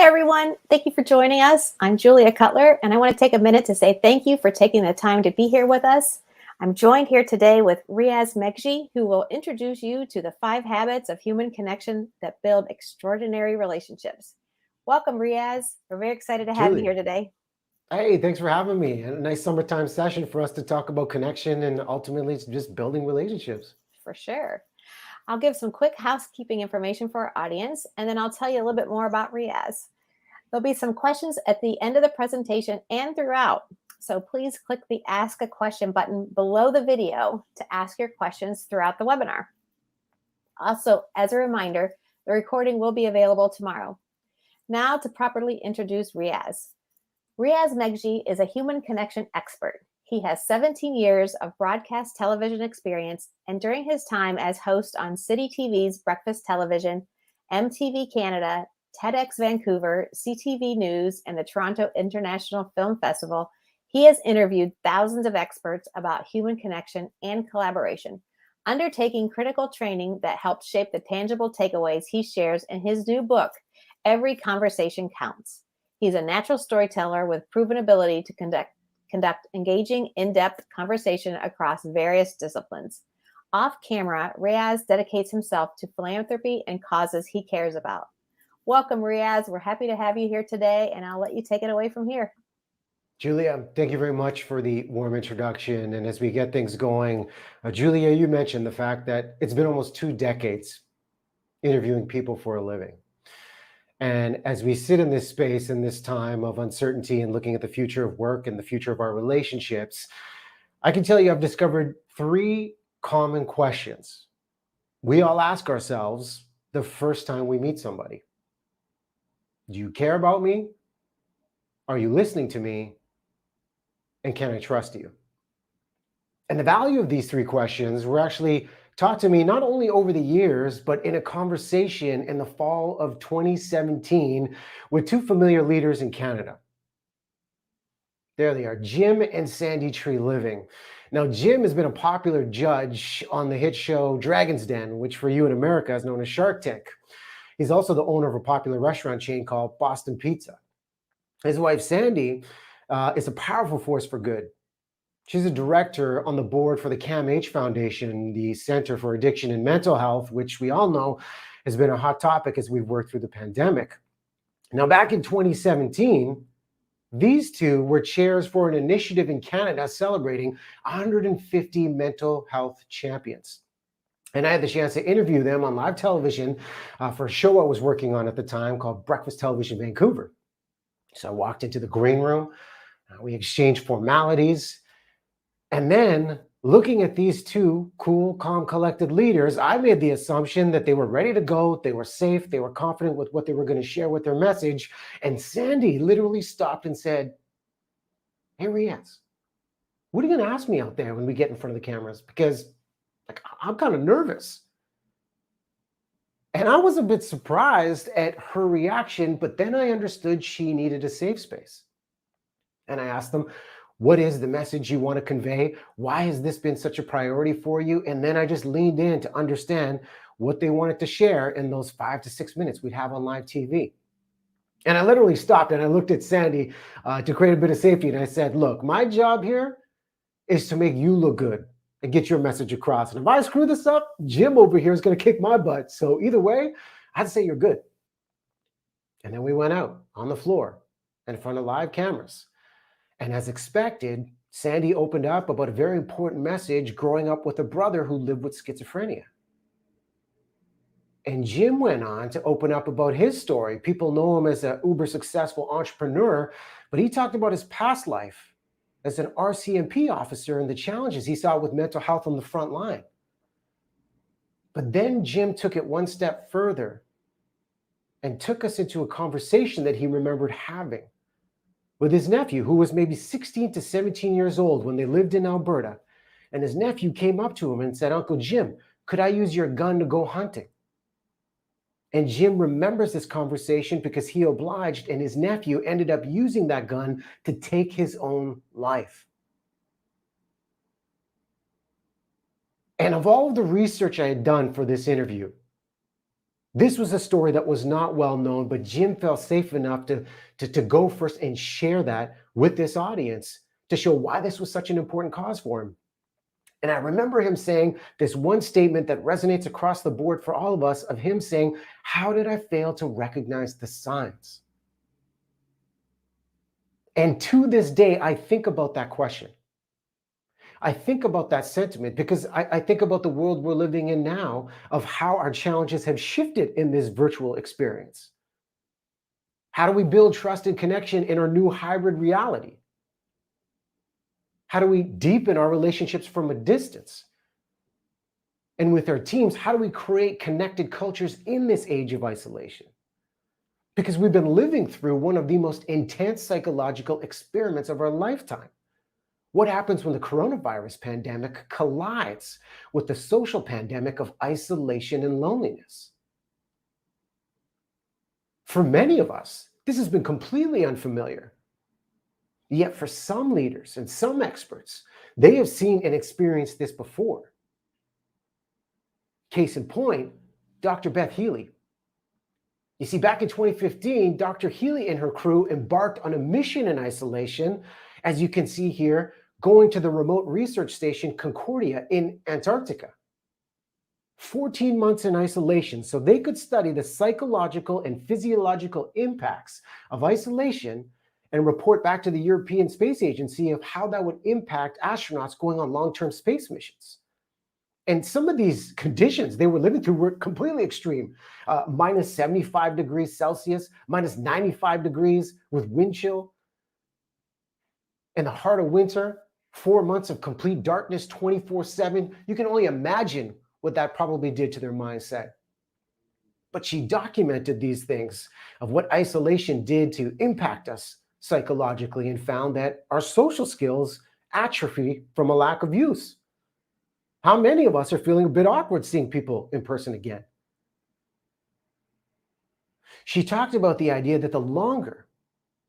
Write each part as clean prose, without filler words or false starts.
everyone. Thank you for joining us. I'm Julia Cutler, and I want to take a minute to say thank you for taking the time to be here with us. I'm joined here today with Riaz Meghji, who will introduce you to the 5 habits of human connection that build extraordinary relationships. Welcome, Riaz. We're very excited to have you Julie, here today. hey, thanks for having me. A nice summertime session for us to talk about connection and ultimately just building relationships. For sure. I'll give some quick housekeeping information for our audience, and then I'll tell you a little bit more about Riaz. There'll be some questions at the end of the presentation and throughout. So please click the Ask a Question button below the video to ask your questions throughout the webinar. Also, as a reminder, the recording will be available tomorrow. Now to properly introduce Riaz. Riaz Meghji is a human connection expert. He has 17 years of broadcast television experience, and during his time as host on City TV's Breakfast Television, MTV Canada, TEDx Vancouver, CTV News, and the Toronto International Film Festival, he has interviewed thousands of experts about human connection and collaboration, undertaking critical training that helped shape the tangible takeaways he shares in his new book, Every Conversation Counts. He's a natural storyteller with proven ability to conduct engaging, in-depth conversation across various disciplines. Off camera, Riaz dedicates himself to philanthropy and causes he cares about. Welcome, Riaz. We're happy to have you here today, and I'll let you take it away from here. Julia, thank you very much for the warm introduction. And as we get things going, Julia, you mentioned the fact that it's been almost 2 decades interviewing people for a living. And as we sit in this space, in this time of uncertainty and looking at the future of work and the future of our relationships, I can tell you I've discovered 3 common questions we all ask ourselves the first time we meet somebody. Do you care about me? Are you listening to me? And can I trust you? And the value of these 3 questions were actually taught to me not only over the years, but in a conversation in the fall of 2017 with 2 familiar leaders in Canada. There they are, Jim and Sandy Tree Living. Now, Jim has been a popular judge on the hit show Dragon's Den, which for you in America is known as Shark Tank. He's also the owner of a popular restaurant chain called Boston Pizza. His wife, Sandy, is a powerful force for good. She's a director on the board for the CAMH Foundation, the Center for Addiction and Mental Health, which we all know has been a hot topic as we've worked through the pandemic. Now, back in 2017, these 2 were chairs for an initiative in Canada celebrating 150 mental health champions. And I had the chance to interview them on live television for a show I was working on at the time called Breakfast Television Vancouver. So I walked into the green room, we exchanged formalities, and then looking at these 2 cool, calm, collected leaders, I made the assumption that they were ready to go, they were safe, they were confident with what they were going to share with their message. And Sandy literally stopped and said, "Hey, Riaz, what are you going to ask me out there when we get in front of the cameras? Because I'm kind of nervous." And I was a bit surprised at her reaction, but then I understood she needed a safe space. And I asked them, what is the message you want to convey? Why has this been such a priority for you? And then I just leaned in to understand what they wanted to share in those 5 to 6 minutes we'd have on live TV. And I literally stopped and I looked at Sandy to create a bit of safety. And I said, look, my job here is to make you look good and get your message across. And if I screw this up, Jim over here is going to kick my butt. So either way, I'd say you're good. And then we went out on the floor in front of live cameras. And as expected, Sandy opened up about a very important message growing up with a brother who lived with schizophrenia. And Jim went on to open up about his story. People know him as an uber successful entrepreneur, but he talked about his past life as an RCMP officer and the challenges he saw with mental health on the front line. But then Jim took it one step further and took us into a conversation that he remembered having with his nephew, who was maybe 16 to 17 years old when they lived in Alberta. And his nephew came up to him and said, "Uncle Jim, could I use your gun to go hunting?" And Jim remembers this conversation because he obliged, and his nephew ended up using that gun to take his own life. And of all of the research I had done for this interview, This was a story that was not well known, but Jim felt safe enough to go first and share that with this audience to show why this was such an important cause for him. And I remember him saying this one statement that resonates across the board for all of us, of him saying, "How did I fail to recognize the signs?" And to this day, I think about that question. I think about that sentiment because I think about the world we're living in now, of how our challenges have shifted in this virtual experience. How do we build trust and connection in our new hybrid reality? How do we deepen our relationships from a distance? And with our teams, how do we create connected cultures in this age of isolation? Because we've been living through one of the most intense psychological experiments of our lifetime. What happens when the coronavirus pandemic collides with the social pandemic of isolation and loneliness? For many of us, this has been completely unfamiliar. Yet for some leaders and some experts, they have seen and experienced this before. Case in point, Dr. Beth Healy. You see, back in 2015, Dr. Healy and her crew embarked on a mission in isolation, as you can see here, going to the remote research station Concordia in Antarctica. 14 months in isolation so they could study the psychological and physiological impacts of isolation and report back to the European Space Agency of how that would impact astronauts going on long-term space missions. And some of these conditions they were living through were completely extreme. Minus 75 degrees Celsius, minus 95 degrees with wind chill. In the heart of winter, 4 months of complete darkness 24/7. You can only imagine what that probably did to their mindset. But she documented these things of what isolation did to impact us psychologically and found that our social skills atrophy from a lack of use. How many of us are feeling a bit awkward seeing people in person again? She talked about the idea that the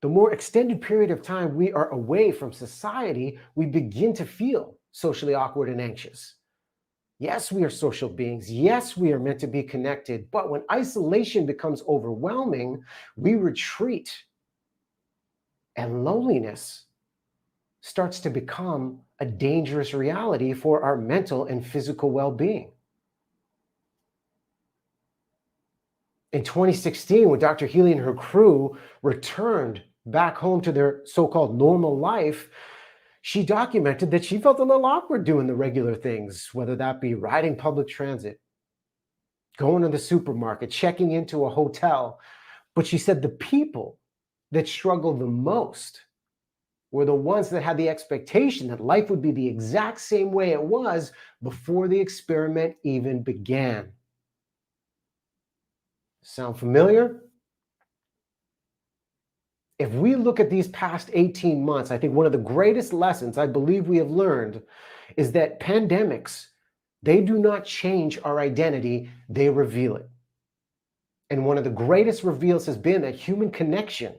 more extended period of time we are away from society, we begin to feel socially awkward and anxious. Yes, we are social beings. Yes, we are meant to be connected. But when isolation becomes overwhelming, we retreat. And loneliness starts to become a dangerous reality for our mental and physical well-being. In 2016, when Dr. Healy and her crew returned back home to their so-called normal life, she documented that she felt a little awkward doing the regular things, whether that be riding public transit, going to the supermarket, checking into a hotel. But she said the people that struggled the most were the ones that had the expectation that life would be the exact same way it was before the experiment even began. Sound familiar? If we look at these past 18 months, I think one of the greatest lessons I believe we have learned is that pandemics, they do not change our identity, they reveal it. And one of the greatest reveals has been that human connection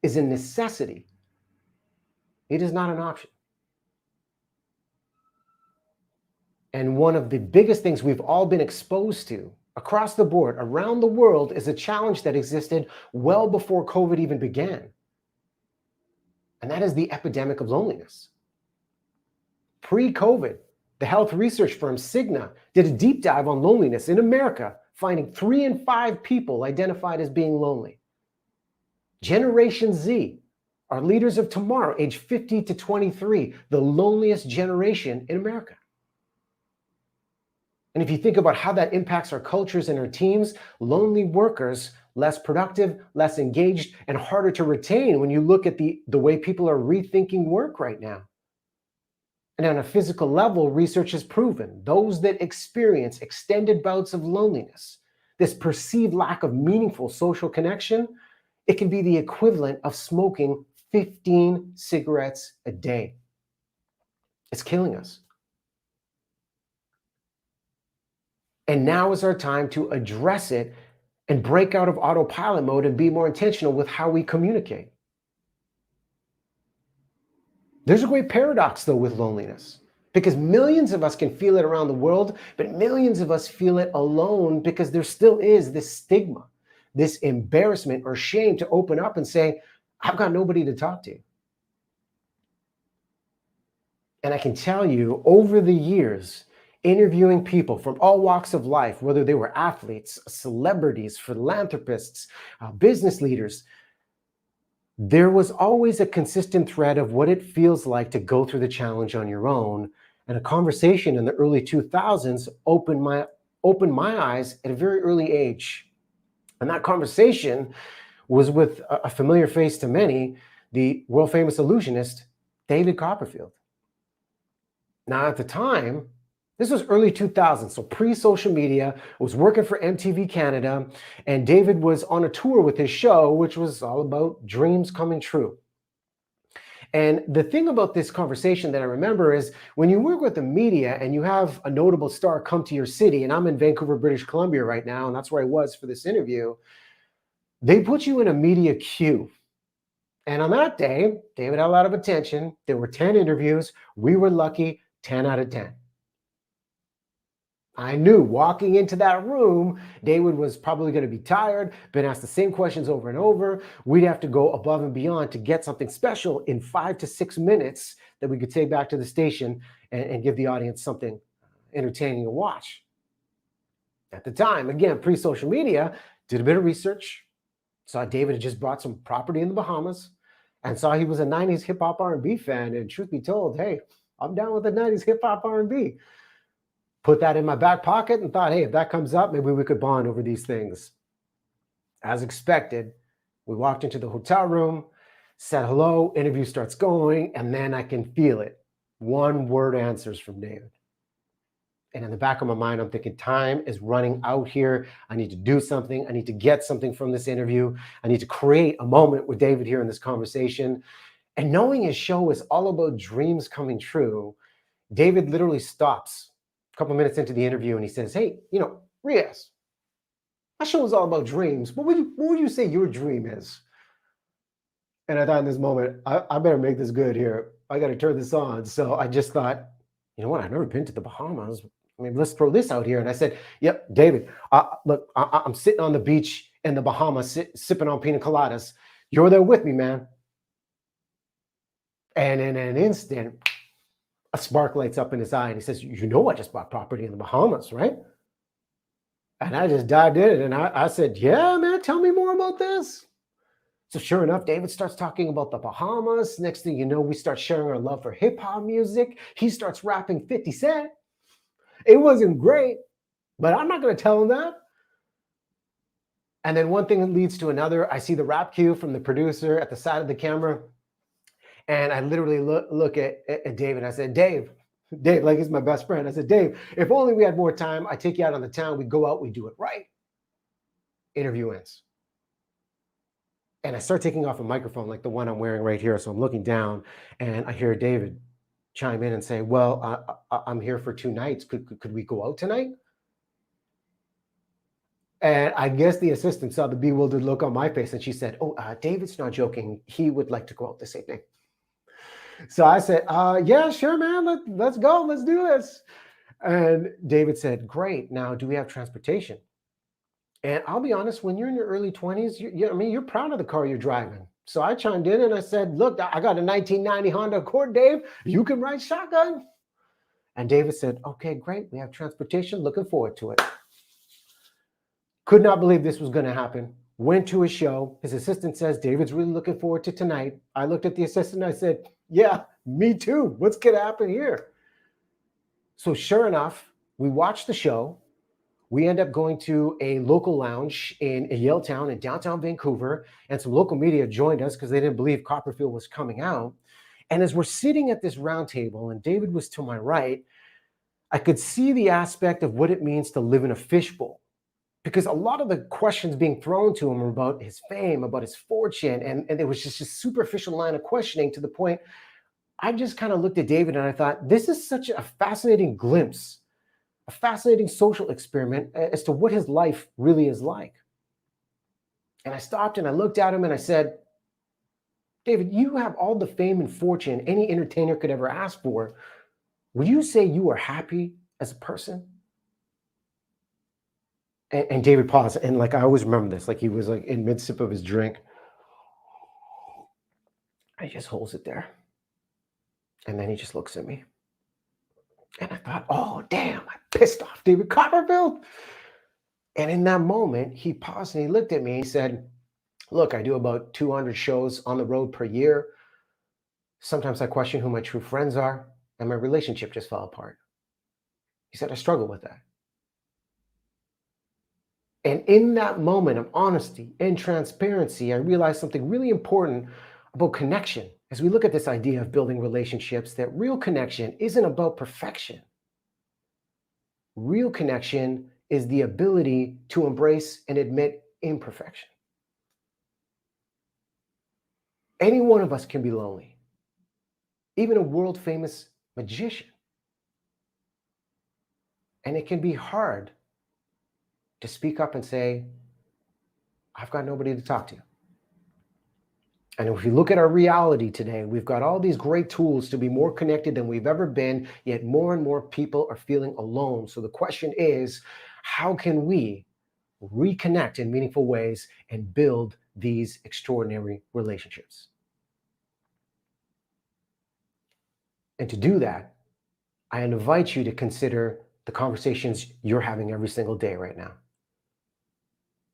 is a necessity. It is not an option. And one of the biggest things we've all been exposed to across the board, around the world, is a challenge that existed well before COVID even began. And that is the epidemic of loneliness. Pre-COVID, the health research firm Cigna did a deep dive on loneliness in America, finding 3 in 5 people identified as being lonely. Generation Z, our leaders of tomorrow, age 50 to 23, the loneliest generation in America. And if you think about how that impacts our cultures and our teams, lonely workers, less productive, less engaged, and harder to retain when you look at the way people are rethinking work right now. And on a physical level, research has proven those that experience extended bouts of loneliness, this perceived lack of meaningful social connection, it can be the equivalent of smoking 15 cigarettes a day. It's killing us. And now is our time to address it and break out of autopilot mode and be more intentional with how we communicate. There's a great paradox, though, with loneliness. Because millions of us can feel it around the world, but millions of us feel it alone because there still is this stigma, this embarrassment or shame to open up and say, I've got nobody to talk to. And I can tell you, over the years, interviewing people from all walks of life, whether they were athletes, celebrities, philanthropists, business leaders, there was always a consistent thread of what it feels like to go through the challenge on your own. And a conversation in the early 2000s opened my eyes at a very early age. And that conversation was with a familiar face to many, the world famous illusionist, David Copperfield. Now, at the time, this was early 2000s, so pre-social media. I was working for MTV Canada, and David was on a tour with his show, which was all about dreams coming true. And the thing about this conversation that I remember is when you work with the media and you have a notable star come to your city, and I'm in Vancouver, British Columbia right now, and that's where I was for this interview, they put you in a media queue. And on that day, David had a lot of attention. There were 10 interviews. We were lucky, 10 out of 10. I knew walking into that room, David was probably going to be tired, been asked the same questions over and over. We'd have to go above and beyond to get something special in 5 to 6 minutes that we could take back to the station and give the audience something entertaining to watch. At the time, again, pre-social media, did a bit of research, saw David had just bought some property in the Bahamas, and saw he was a 90s hip-hop R&B fan. And truth be told, hey, I'm down with the 90s hip-hop R&B. Put that in my back pocket and thought, hey, if that comes up, maybe we could bond over these things. As expected, we walked into the hotel room, said hello, interview starts going, and then I can feel it. One word answers from David. And in the back of my mind, I'm thinking, time is running out here. I need to do something. I need to get something from this interview. I need to create a moment with David here in this conversation. And knowing his show is all about dreams coming true, David literally stops a couple minutes into the interview and he says, hey, Riaz, my show is all about dreams. What would you say your dream is? And I thought in this moment, I better make this good here. I got to turn this on. So I just thought, you know what? I've never been to the Bahamas. I mean, let's throw this out here. And I said, yep, David, look, I'm sitting on the beach in the Bahamas, sipping on pina coladas. You're there with me, man. And in an instant, a spark lights up in his eye. And he says, I just bought property in the Bahamas, right? And I just dived in and I said, yeah, man, tell me more about this. So sure enough, David starts talking about the Bahamas. Next thing you know, we start sharing our love for hip hop music. He starts rapping 50 Cent. It wasn't great, but I'm not going to tell him that. And then one thing leads to another. I see the rap cue from the producer at the side of the camera. And I literally look at David. I said, Dave, like he's my best friend. I said, Dave, if only we had more time, I'd take you out on the town. We'd go out, we'd do it right. Interview ends. And I start taking off a microphone like the one I'm wearing right here. So I'm looking down and I hear David chime in and say, well, I'm here for 2 nights. Could we go out tonight? And I guess the assistant saw the bewildered look on my face and she said, oh, David's not joking. He would like to go out this evening. So I said, yeah, sure, man. Let's go. Let's do this. And David said, great. Now, do we have transportation? And I'll be honest, when you're in your early 20s, you're proud of the car you're driving. So I chimed in and I said, look, I got a 1990 Honda Accord, Dave. You can ride shotgun. And David said, okay, great. We have transportation. Looking forward to it. Could not believe this was going to happen. Went to his show. His assistant says, David's really looking forward to tonight. I looked at the assistant and I said, yeah, me too. What's going to happen here? So sure enough, we watched the show. We end up going to a local lounge in Yaletown in downtown Vancouver, and some local media joined us because they didn't believe Copperfield was coming out. And as we're sitting at this round table, and David was to my right, I could see the aspect of what it means to live in a fishbowl. Because a lot of the questions being thrown to him were about his fame, about his fortune, and it was just a superficial line of questioning to the point I just kind of looked at David and I thought, this is such a fascinating glimpse, a fascinating social experiment as to what his life really is like. And I stopped and I looked at him and I said, David, you have all the fame and fortune any entertainer could ever ask for, would you say you are happy as a person? And David paused, and like I always remember this, like he was like in mid sip of his drink. He just holds it there, and then he just looks at me, and I thought, oh damn, I pissed off David Copperfield. And in that moment, he paused and he looked at me. And he said, "Look, I do about 200 shows on the road per year. Sometimes I question who my true friends are, and my relationship just fell apart." He said, "I struggle with that." And in that moment of honesty and transparency, I realized something really important about connection. As we look at this idea of building relationships, that real connection isn't about perfection. Real connection is the ability to embrace and admit imperfection. Any one of us can be lonely, even a world famous magician. And it can be hard to speak up and say, I've got nobody to talk to. And if we look at our reality today, we've got all these great tools to be more connected than we've ever been, yet more and more people are feeling alone. So the question is, how can we reconnect in meaningful ways and build these extraordinary relationships? And to do that, I invite you to consider the conversations you're having every single day right now.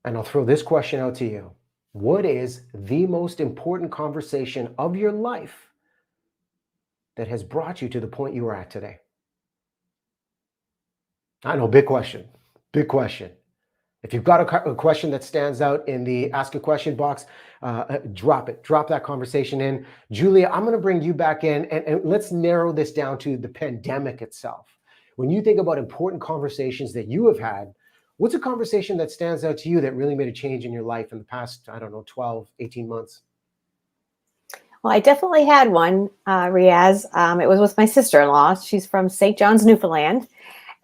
And I'll throw this question out to you. What is the most important conversation of your life that has brought you to the point you are at today? I know, big question, big question. If you've got a question that stands out in the ask a question box, drop it, drop that conversation in. Julia, I'm gonna bring you back in and let's narrow this down to the pandemic itself. When you think about important conversations that you have had, what's a conversation that stands out to you that really made a change in your life in the past, 12, 18 months? Well, I definitely had one, Riaz. It was with my sister-in-law. She's from St. John's, Newfoundland.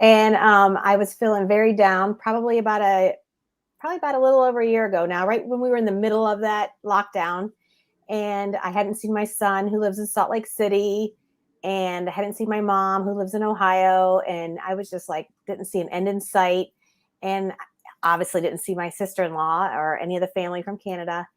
And I was feeling very down, probably about a little over a year ago now, right when we were in the middle of that lockdown. And I hadn't seen my son who lives in Salt Lake City, and I hadn't seen my mom who lives in Ohio. And I was just like, didn't see an end in sight. And obviously didn't see my sister-in-law or any of the family from Canada.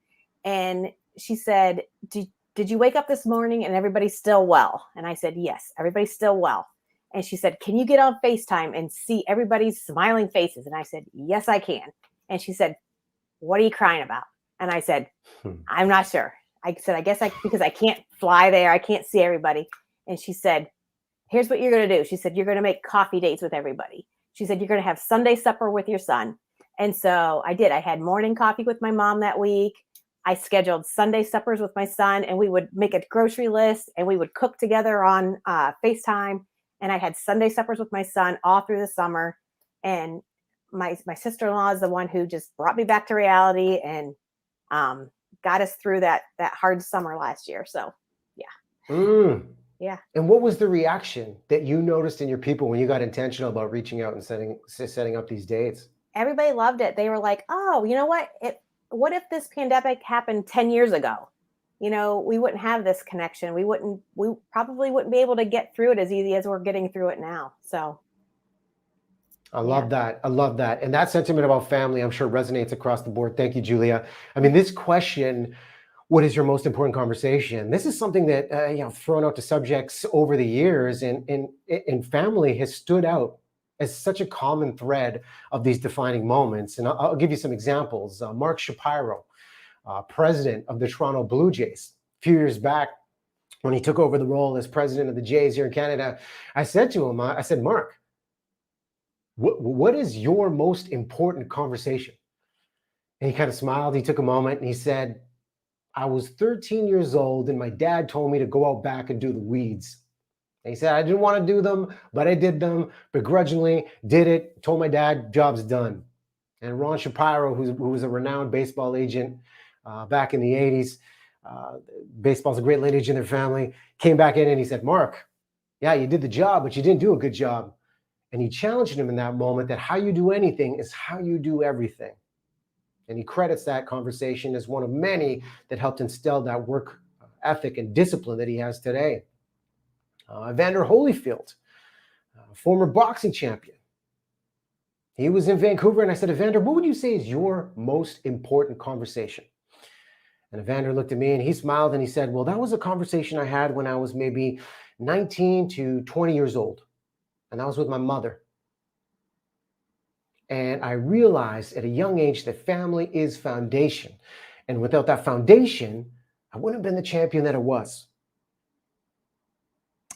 And she said, did you wake up this morning and everybody's still well? And I said, yes, everybody's still well. And she said, can you get on FaceTime and see everybody's smiling faces? And I said, yes, I can. And she said, what are you crying about? And I said, I'm not sure. I said, I guess because I can't fly there. I can't see everybody. And she said, here's what you're going to do. She said, you're going to make coffee dates with everybody. She said, you're going to have Sunday supper with your son. And so I did. I had morning coffee with my mom that week. I scheduled Sunday suppers with my son, and we would make a grocery list and we would cook together on FaceTime. And I had Sunday suppers with my son all through the summer. And my sister-in-law is the one who just brought me back to reality and got us through that hard summer last year. So, yeah. Yeah. And what was the reaction that you noticed in your people when you got intentional about reaching out and setting up these dates? Everybody loved it. They were like, oh, you know what? What if this pandemic happened 10 years ago? We wouldn't have this connection. We probably wouldn't be able to get through it as easy as we're getting through it now. So I love that. I love that. And that sentiment about family, I'm sure resonates across the board. Thank you, Julia. I mean, this question, what is your most important conversation? This is something that, thrown out to subjects over the years and family has stood out as such a common thread of these defining moments. And I'll give you some examples. Mark Shapiro, president of the Toronto Blue Jays, a few years back, when he took over the role as president of the Jays here in Canada, I said to him, I said, Mark, what is your most important conversation? And he kind of smiled. He took a moment and he said, I was 13 years old and my dad told me to go out back and do the weeds. And he said, I didn't want to do them, but I did them begrudgingly, did it, told my dad, job's done. And Ron Shapiro, who was a renowned baseball agent back in the 80s, baseball's a great lineage in their family, came back in and he said, Mark, yeah, you did the job, but you didn't do a good job. And he challenged him in that moment that how you do anything is how you do everything. And he credits that conversation as one of many that helped instill that work ethic and discipline that he has today. Evander Holyfield, former boxing champion. He was in Vancouver, and I said, Evander, what would you say is your most important conversation? And Evander looked at me and he smiled and he said, well, that was a conversation I had when I was maybe 19 to 20 years old. And that was with my mother. And I realized at a young age that family is foundation. And without that foundation, I wouldn't have been the champion that I was.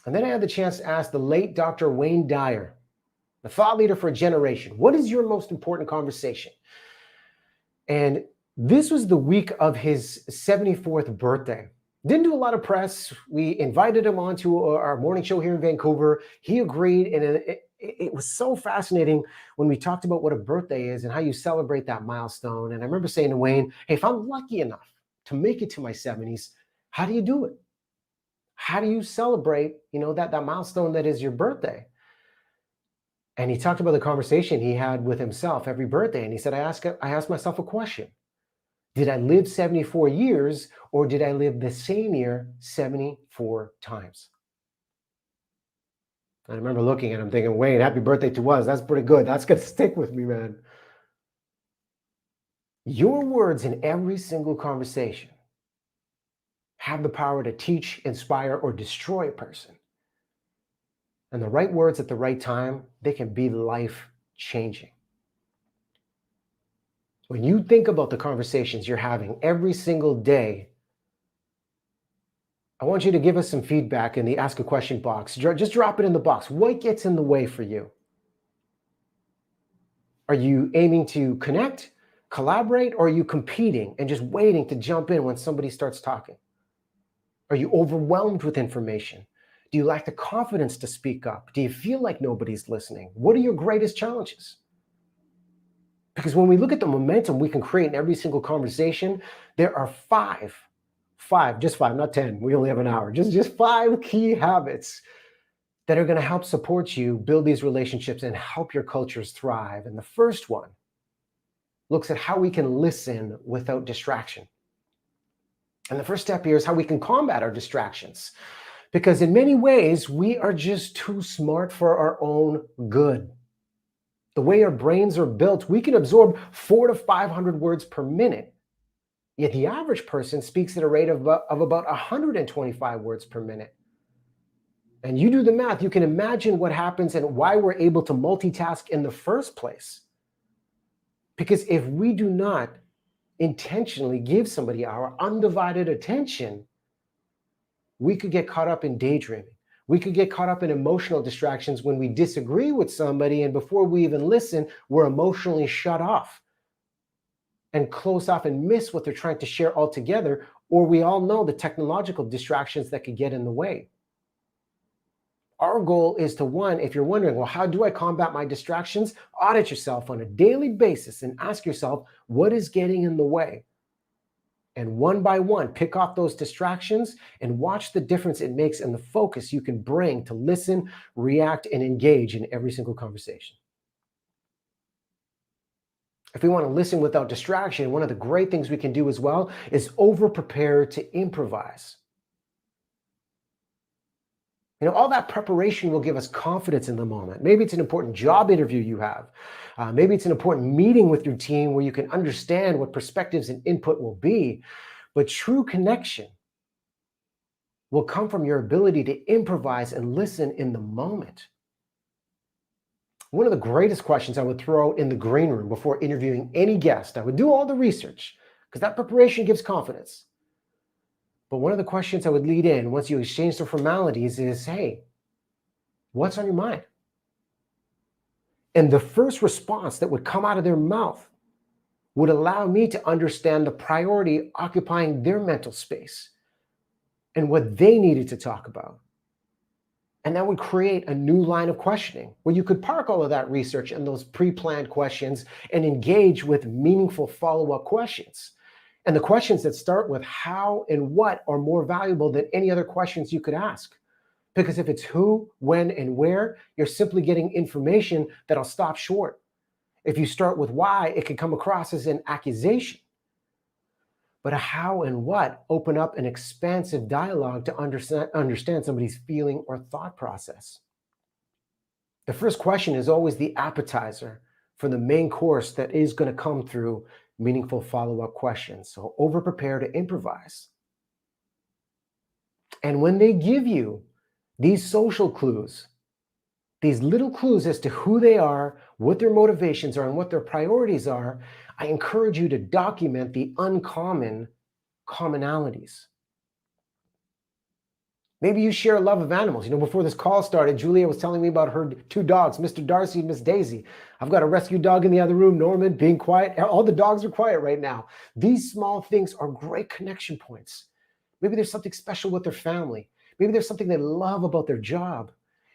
And then I had the chance to ask the late Dr. Wayne Dyer, the thought leader for a generation, what is your most important conversation? And this was the week of his 74th birthday. Didn't do a lot of press. We invited him onto our morning show here in Vancouver. He agreed, and it was so fascinating when we talked about what a birthday is and how you celebrate that milestone. And I remember saying to Wayne, hey, if I'm lucky enough to make it to my 70s, how do you do it? How do you celebrate, that milestone that is your birthday? And he talked about the conversation he had with himself every birthday. And he said, I asked myself a question. Did I live 74 years or did I live the same year 74 times? I remember looking at him thinking, Wayne, happy birthday to us. That's pretty good. That's going to stick with me, man. Your words in every single conversation have the power to teach, inspire, or destroy a person. And the right words at the right time, they can be life-changing. When you think about the conversations you're having every single day, I want you to give us some feedback in the Ask a Question box. Just drop it in the box. What gets in the way for you? Are you aiming to connect, collaborate, or are you competing and just waiting to jump in when somebody starts talking? Are you overwhelmed with information? Do you lack the confidence to speak up? Do you feel like nobody's listening? What are your greatest challenges? Because when we look at the momentum we can create in every single conversation, there are just five, not 10. We only have an hour. Just 5 key habits that are going to help support you build these relationships and help your cultures thrive. And the first one looks at how we can listen without distraction. And the first step here is how we can combat our distractions. Because in many ways, we are just too smart for our own good. The way our brains are built, we can absorb 400 to 500 words per minute. Yet the average person speaks at a rate of about 125 words per minute. And you do the math, you can imagine what happens and why we're able to multitask in the first place. Because if we do not intentionally give somebody our undivided attention, we could get caught up in daydreaming. We could get caught up in emotional distractions when we disagree with somebody, and before we even listen, we're emotionally shut off and close off and miss what they're trying to share altogether, or we all know the technological distractions that could get in the way. Our goal is to, one, if you're wondering, well, how do I combat my distractions? Audit yourself on a daily basis and ask yourself, what is getting in the way? And one by one, pick off those distractions and watch the difference it makes in the focus you can bring to listen, react, and engage in every single conversation. If we want to listen without distraction, one of the great things we can do as well is over-prepare to improvise. All that preparation will give us confidence in the moment. Maybe it's an important job interview you have. Maybe it's an important meeting with your team where you can understand what perspectives and input will be. But true connection will come from your ability to improvise and listen in the moment. One of the greatest questions I would throw in the green room before interviewing any guest, I would do all the research because that preparation gives confidence. But one of the questions I would lead in once you exchange the formalities is, hey, what's on your mind? And the first response that would come out of their mouth would allow me to understand the priority occupying their mental space and what they needed to talk about. And that would create a new line of questioning where you could park all of that research and those pre-planned questions and engage with meaningful follow-up questions. And the questions that start with how and what are more valuable than any other questions you could ask. Because if it's who, when, and where, you're simply getting information that'll stop short. If you start with why, it can come across as an accusation. But a how and what open up an expansive dialogue to understand somebody's feeling or thought process. The first question is always the appetizer for the main course that is going to come through meaningful follow-up questions. So over-prepare to improvise. And when they give you these social clues, these little clues as to who they are, what their motivations are, and what their priorities are, I encourage you to document the uncommon commonalities. Maybe you share a love of animals. Before this call started, Julia was telling me about her two dogs, Mr. Darcy and Miss Daisy. I've got a rescue dog in the other room, Norman, being quiet. All the dogs are quiet right now. These small things are great connection points. Maybe there's something special with their family. Maybe there's something they love about their job.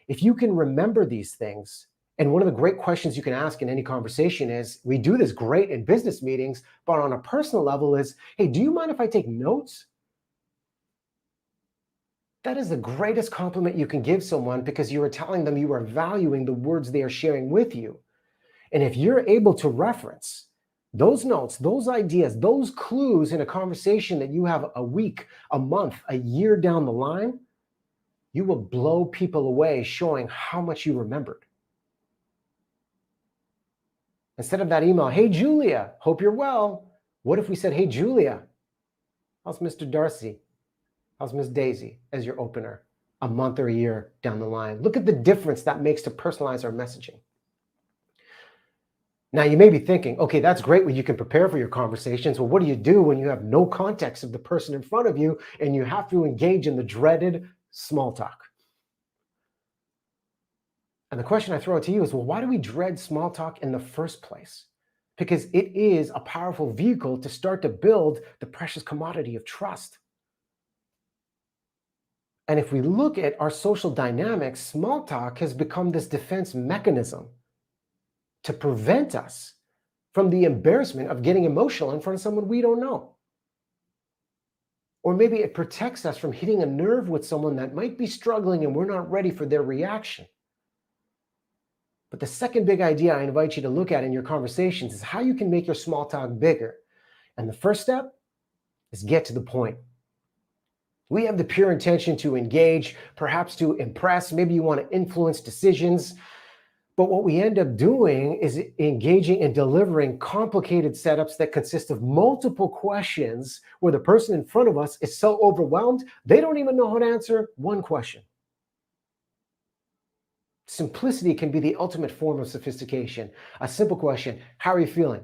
If you can remember these things, and one of the great questions you can ask in any conversation is, we do this great in business meetings, but on a personal level is, hey, do you mind if I take notes? That is the greatest compliment you can give someone, because you are telling them you are valuing the words they are sharing with you. And if you're able to reference those notes, those ideas, those clues in a conversation that you have a week, a month, a year down the line, you will blow people away, showing how much you remembered. Instead of that email, hey, Julia, hope you're well. What if we said, hey, Julia, how's Mr. Darcy? How's Miss Daisy as your opener a month or a year down the line? Look at the difference that makes to personalize our messaging. Now, you may be thinking, okay, that's great when you can prepare for your conversations. Well, what do you do when you have no context of the person in front of you and you have to engage in the dreaded small talk? And the question I throw out to you is, well, why do we dread small talk in the first place? Because it is a powerful vehicle to start to build the precious commodity of trust. And if we look at our social dynamics, small talk has become this defense mechanism to prevent us from the embarrassment of getting emotional in front of someone we don't know. Or maybe it protects us from hitting a nerve with someone that might be struggling and we're not ready for their reaction. But the second big idea I invite you to look at in your conversations is how you can make your small talk bigger. And the first step is get to the point. We have the pure intention to engage, perhaps to impress. Maybe you want to influence decisions. But what we end up doing is engaging in delivering complicated setups that consist of multiple questions, where the person in front of us is so overwhelmed, they don't even know how to answer one question. Simplicity can be the ultimate form of sophistication. A simple question: how are you feeling?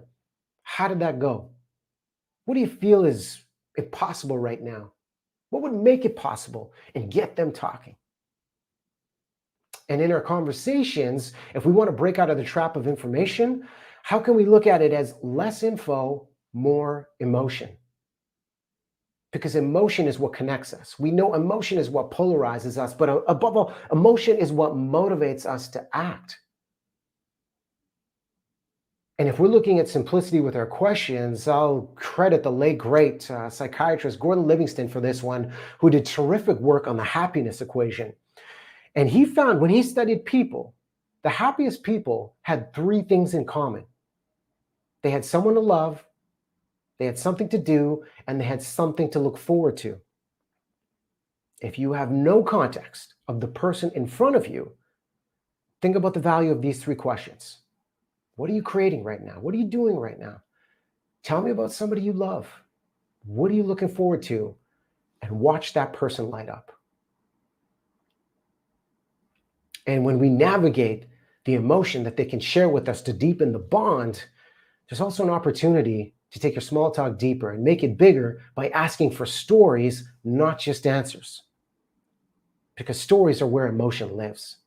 How did that go? What do you feel is impossible right now? What would make it possible? And get them talking. And in our conversations, if we want to break out of the trap of information, how can we look at it as less info, more emotion? Because emotion is what connects us. We know emotion is what polarizes us, but above all, emotion is what motivates us to act. And if we're looking at simplicity with our questions, I'll credit the late, great psychiatrist Gordon Livingston for this one, who did terrific work on the happiness equation. And he found, when he studied people, the happiest people had three things in common. They had someone to love, they had something to do, and they had something to look forward to. If you have no context of the person in front of you, think about the value of these three questions. What are you creating right now? What are you doing right now? Tell me about somebody you love. What are you looking forward to? And watch that person light up. And when we navigate the emotion that they can share with us to deepen the bond, there's also an opportunity to take your small talk deeper and make it bigger by asking for stories, not just answers. Because stories are where emotion lives.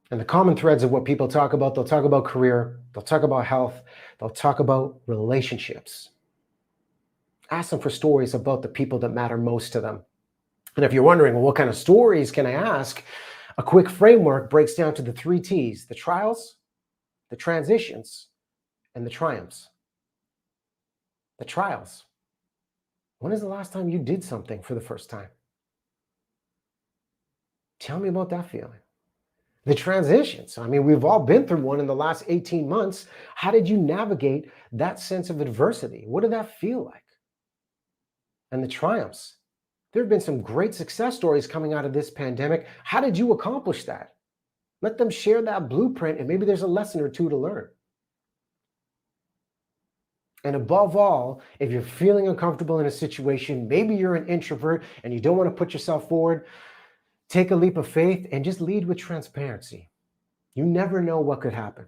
And the common threads of what people talk about, they'll talk about career, they'll talk about health, they'll talk about relationships. Ask them for stories about the people that matter most to them. And if you're wondering, well, what kind of stories can I ask? A quick framework breaks down to the three T's: the trials, the transitions, and the triumphs. The trials. When is the last time you did something for the first time? Tell me about that feeling. The transitions. I mean, we've all been through one in the last 18 months. How did you navigate that sense of adversity? What did that feel like? And the triumphs. There have been some great success stories coming out of this pandemic. How did you accomplish that? Let them share that blueprint, and maybe there's a lesson or two to learn. And above all, if you're feeling uncomfortable in a situation, maybe you're an introvert and you don't want to put yourself forward, take a leap of faith and just lead with transparency. You never know what could happen.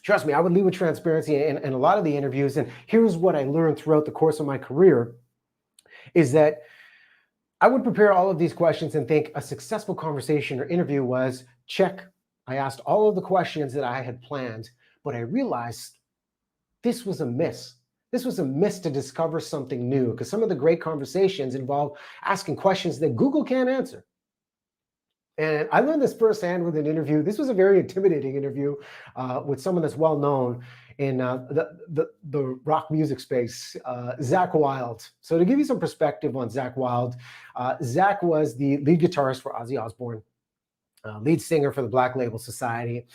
Trust me, I would lead with transparency in a lot of the interviews. And here's what I learned throughout the course of my career is that I would prepare all of these questions and think a successful conversation or interview was check. I asked all of the questions that I had planned, but I realized this was a miss. This was a miss to discover something new, because some of the great conversations involve asking questions that Google can't answer. And I learned this firsthand with an interview. This was a very intimidating interview with someone that's well known in the rock music space, Zakk Wylde. So to give you some perspective on Zakk Wylde, Zakk was the lead guitarist for Ozzy Osbourne, lead singer for the Black Label Society.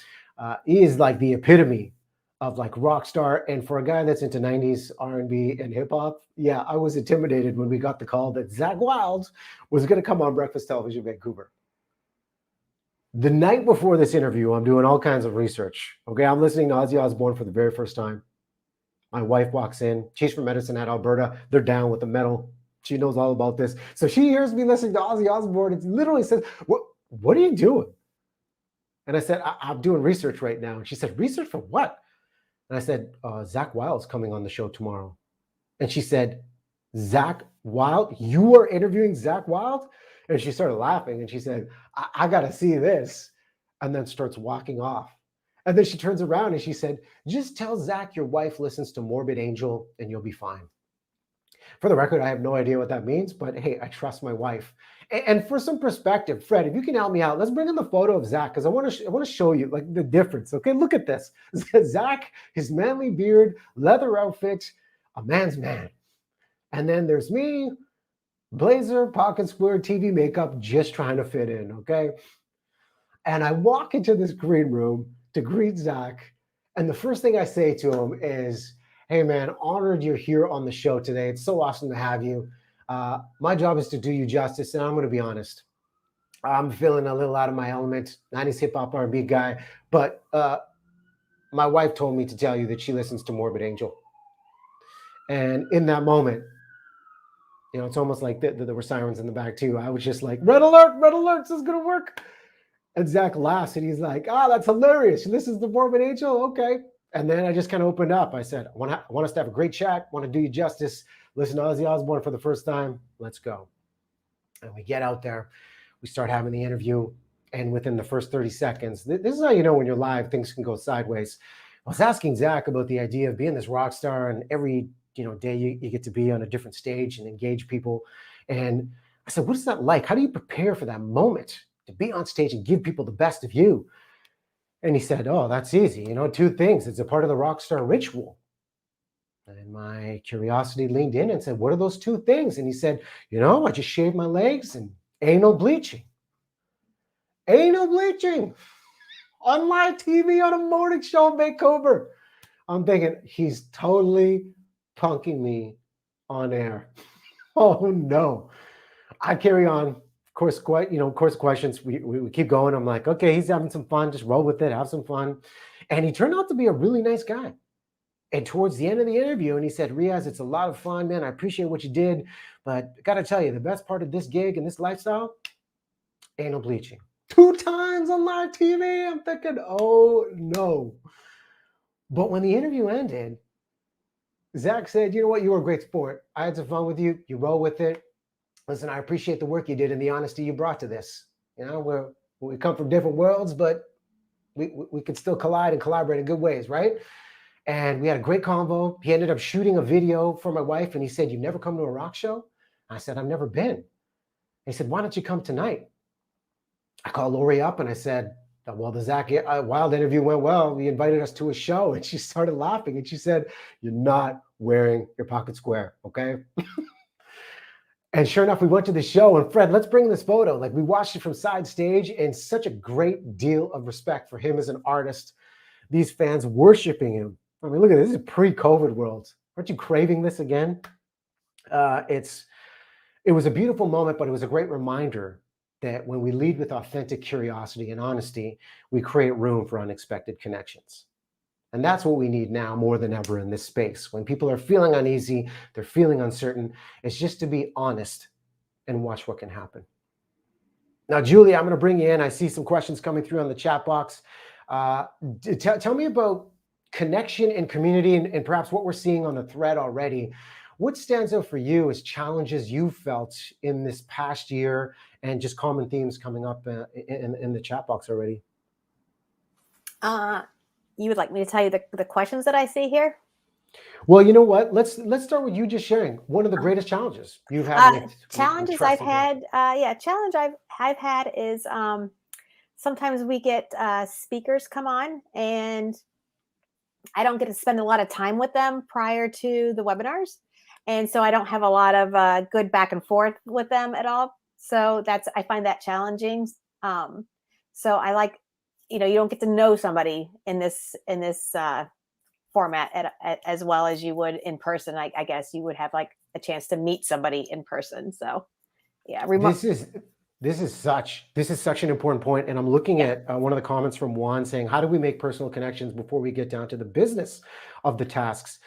He is like the epitome of like rock star. And for a guy that's into 90s R&B and hip hop, yeah, I was intimidated when we got the call that Zakk Wylde was going to come on Breakfast Television Vancouver. The night before this interview, I'm doing all kinds of research. Okay, I'm listening to Ozzy Osbourne for the very first time. My wife walks in. She's from Medicine Hat, Alberta. They're down with the metal. She knows all about this. So she hears me listening to Ozzy Osbourne. It literally says, what are you doing? And I said, I'm doing research right now. And she said, research for what? And I said, Zakk Wylde's coming on the show tomorrow. And she said, Zakk Wylde? You are interviewing Zakk Wylde? And she started laughing and she said, I got to see this. And then starts walking off. And then she turns around and she said, just tell Zakk your wife listens to Morbid Angel and you'll be fine. For the record, I have no idea what that means, but hey, I trust my wife. And for some perspective, Fred, if you can help me out, let's bring in the photo of Zakk, because I want to show you like the difference. Okay, look at this. Zakk, his manly beard, leather outfit, a man's man. And then there's me, blazer, pocket square, TV makeup, just trying to fit in, okay? And I walk into this green room to greet Zakk, and the first thing I say to him is, hey man, honored you're here on the show today. It's so awesome to have you. My job is to do you justice, and I'm going to be honest. I'm feeling a little out of my element, 90s hip hop R&B guy, but my wife told me to tell you that she listens to Morbid Angel. And in that moment, you know, it's almost like there were sirens in the back too. I was just like, red alert, this is going to work. And Zakk laughs and he's like, that's hilarious. She listens to Morbid Angel? Okay. And then I just kind of opened up. I said, I want us to have a great chat. Want to do you justice. Listen to Ozzy Osbourne for the first time. Let's go. And we get out there. We start having the interview. And within the first 30 seconds, this is how you know when you're live, things can go sideways. I was asking Zakk about the idea of being this rock star, and every day you get to be on a different stage and engage people. And I said, what is that like? How do you prepare for that moment to be on stage and give people the best of you? And he said, that's easy. 2 things. It's a part of the rock star ritual. And my curiosity leaned in and said, what are those 2 things? And he said, I just shave my legs and anal bleaching. Anal bleaching on live TV on a morning show in Vancouver. I'm thinking, he's totally punking me on air. Oh no. I carry on. Of course, questions. We keep going. I'm like, okay, he's having some fun. Just roll with it. Have some fun. And he turned out to be a really nice guy. And towards the end of the interview, and he said, Riaz, it's a lot of fun, man. I appreciate what you did. But I got to tell you, the best part of this gig and this lifestyle, anal bleaching. 2 times on live TV. I'm thinking, oh no. But when the interview ended, Zakk said, you know what? You were a great sport. I had some fun with you. You roll with it. Listen, I appreciate the work you did and the honesty you brought to this. We come from different worlds, but we could still collide and collaborate in good ways, right? And we had a great convo. He ended up shooting a video for my wife, and he said, you've never come to a rock show? I said, I've never been. He said, why don't you come tonight? I called Lori up and I said, well, the Zakk Wylde interview went well. He invited us to a show. And she started laughing and she said, you're not wearing your pocket square, okay? And sure enough, we went to the show. And Fred, let's bring this photo. Like, we watched it from side stage, and such a great deal of respect for him as an artist. These fans worshiping him. I mean, look at this. This is pre-COVID world. Aren't you craving this again? It was a beautiful moment, but it was a great reminder that when we lead with authentic curiosity and honesty, we create room for unexpected connections. And that's what we need now more than ever in this space. When people are feeling uneasy, they're feeling uncertain, it's just to be honest and watch what can happen. Now, Julia, I'm going to bring you in. I see some questions coming through on the chat box. Tell me about connection and community and perhaps what we're seeing on the thread already. What stands out for you as challenges you felt in this past year and just common themes coming up in the chat box already? You would like me to tell you the questions that I see here? Well, you know what? Let's start with you just sharing one of the greatest challenges you've had with challenges I've trusting had. Challenge I've had is sometimes we get speakers come on and I don't get to spend a lot of time with them prior to the webinars. And so I don't have a lot of good back and forth with them at all. So I find that challenging. So I like, you don't get to know somebody in this format as well as you would in person. I guess you would have like a chance to meet somebody in person. So yeah, This is such an important point, and I'm looking at one of the comments from Juan saying, how do we make personal connections before we get down to the business of the tasks?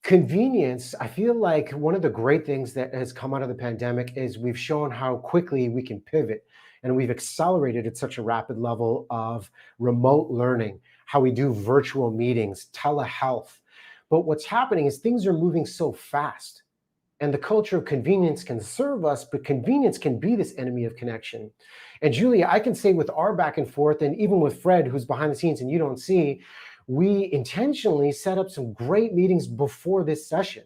Convenience. I feel like one of the great things that has come out of the pandemic is we've shown how quickly we can pivot, and we've accelerated at such a rapid level of remote learning, how we do virtual meetings, telehealth. But what's happening is things are moving so fast. And the culture of convenience can serve us, but convenience can be this enemy of connection. And Julia, I can say with our back and forth, and even with Fred, who's behind the scenes and you don't see, we intentionally set up some great meetings before this session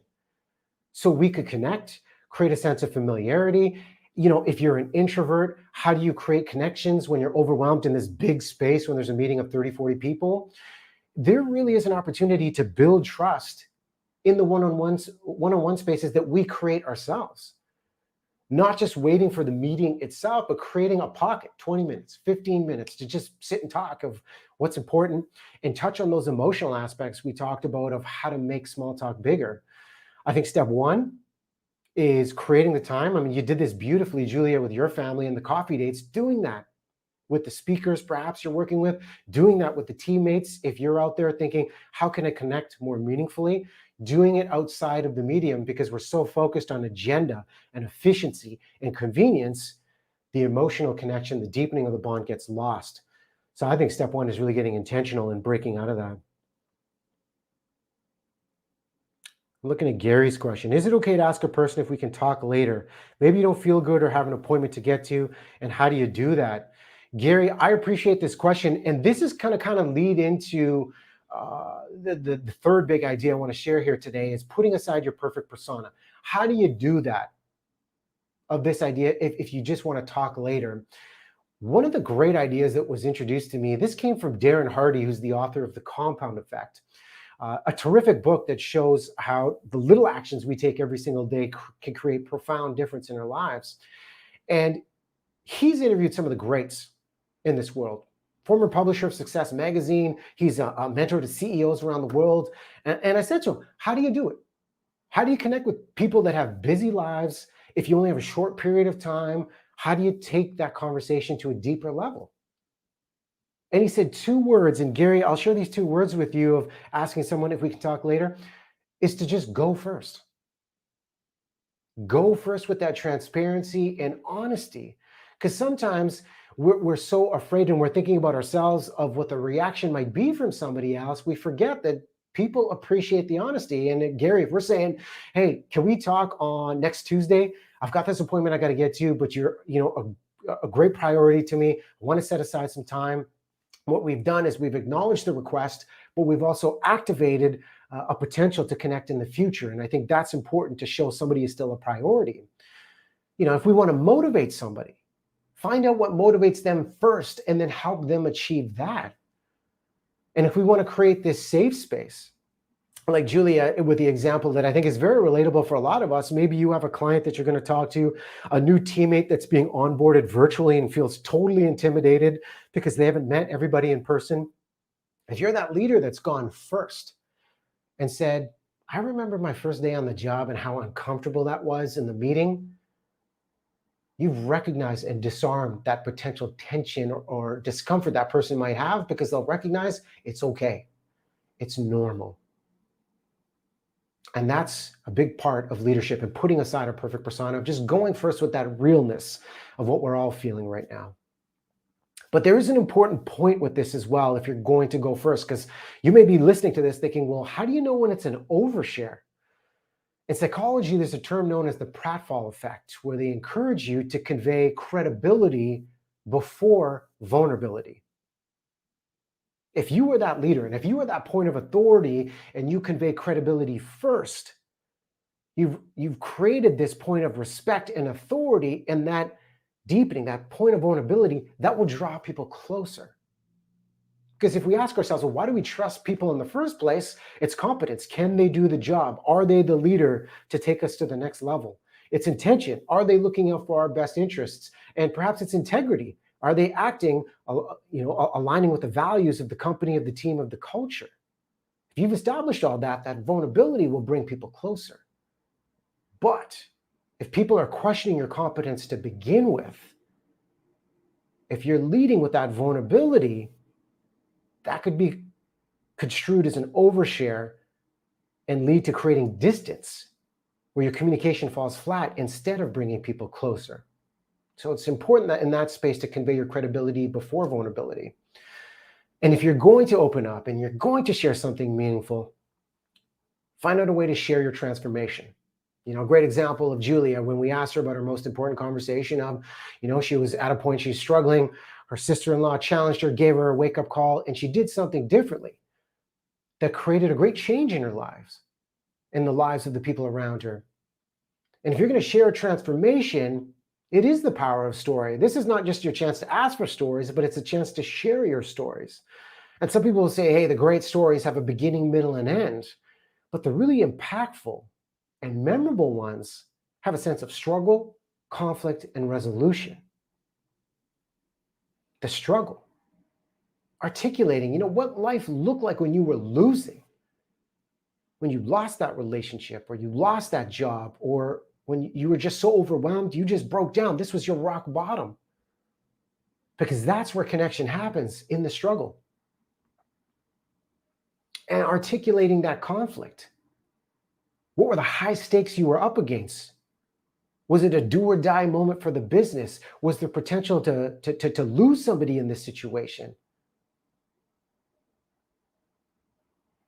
so we could connect, create a sense of familiarity. If you're an introvert, how do you create connections when you're overwhelmed in this big space when there's a meeting of 30, 40 people? There really is an opportunity to build trust in the one-on-one spaces that we create ourselves. Not just waiting for the meeting itself, but creating a pocket, 20 minutes, 15 minutes to just sit and talk of what's important and touch on those emotional aspects we talked about of how to make small talk bigger. I think step one is creating the time. I mean, you did this beautifully, Julia, with your family and the coffee dates, doing that with the speakers perhaps you're working with, doing that with the teammates. If you're out there thinking, how can I connect more meaningfully? Doing it outside of the medium, because we're so focused on agenda and efficiency and convenience, the emotional connection, the deepening of the bond gets lost. So I think step one is really getting intentional and breaking out of that. I'm looking at Gary's question. Is it okay to ask a person if we can talk later? Maybe you don't feel good or have an appointment to get to, and how do you do that? Gary, I appreciate this question, and this is kind of lead into the third big idea I want to share here today is putting aside your perfect persona. How do you do that? Of this idea, if you just want to talk later. One of the great ideas that was introduced to me, this came from Darren Hardy, who's the author of The Compound Effect, a terrific book that shows how the little actions we take every single day can create profound difference in our lives. And he's interviewed some of the greats in this world. Former publisher of Success Magazine. He's a mentor to CEOs around the world. And I said to him, how do you do it? How do you connect with people that have busy lives? If you only have a short period of time, how do you take that conversation to a deeper level? And he said 2 words, and Gary, I'll share these 2 words with you of asking someone if we can talk later, is to just go first. Go first with that transparency and honesty. Because sometimes we're so afraid and we're thinking about ourselves of what the reaction might be from somebody else. We forget that people appreciate the honesty. And Gary, if we're saying, hey, can we talk on next Tuesday? I've got this appointment I got to get to, but you're a great priority to me. I want to set aside some time. What we've done is we've acknowledged the request, but we've also activated a potential to connect in the future. And I think that's important to show somebody is still a priority. If we want to motivate somebody, find out what motivates them first and then help them achieve that. And if we want to create this safe space, like Julia, with the example that I think is very relatable for a lot of us, maybe you have a client that you're going to talk to, a new teammate that's being onboarded virtually and feels totally intimidated because they haven't met everybody in person. If you're that leader that's gone first and said, I remember my first day on the job and how uncomfortable that was in the meeting. You've recognized and disarmed that potential tension or discomfort that person might have, because they'll recognize it's okay. It's normal. And that's a big part of leadership, and putting aside a perfect persona, just going first with that realness of what we're all feeling right now. But there is an important point with this as well, if you're going to go first, because you may be listening to this thinking, well, how do you know when it's an overshare? In psychology, there's a term known as the pratfall effect, where they encourage you to convey credibility before vulnerability. If you were that leader, and if you were that point of authority, and you convey credibility first, you've created this point of respect and authority, and that deepening, that point of vulnerability, that will draw people closer. Because if we ask ourselves, well, why do we trust people in the first place? It's competence. Can they do the job? Are they the leader to take us to the next level? It's intention. Are they looking out for our best interests? And perhaps it's integrity. Are they acting, aligning with the values of the company, of the team, of the culture? If you've established all that, that vulnerability will bring people closer. But if people are questioning your competence to begin with, if you're leading with that vulnerability, that could be construed as an overshare and lead to creating distance, where your communication falls flat instead of bringing people closer. So it's important that in that space to convey your credibility before vulnerability. And if you're going to open up and you're going to share something meaningful, find out a way to share your transformation. A great example of Julia, when we asked her about her most important conversation, she was at a point she's struggling. Her sister-in-law challenged her, gave her a wake-up call, and she did something differently that created a great change in her lives, in the lives of the people around her. And if you're going to share a transformation, it is the power of story. This is not just your chance to ask for stories, but it's a chance to share your stories. And some people will say, hey, the great stories have a beginning, middle, and end. But the really impactful and memorable ones have a sense of struggle, conflict, and resolution. The struggle, articulating, what life looked like when you were losing, when you lost that relationship, or you lost that job, or when you were just so overwhelmed, you just broke down. This was your rock bottom. Because that's where connection happens, in the struggle. And articulating that conflict. What were the high stakes you were up against? Was it a do or die moment for the business? Was there potential to lose somebody in this situation?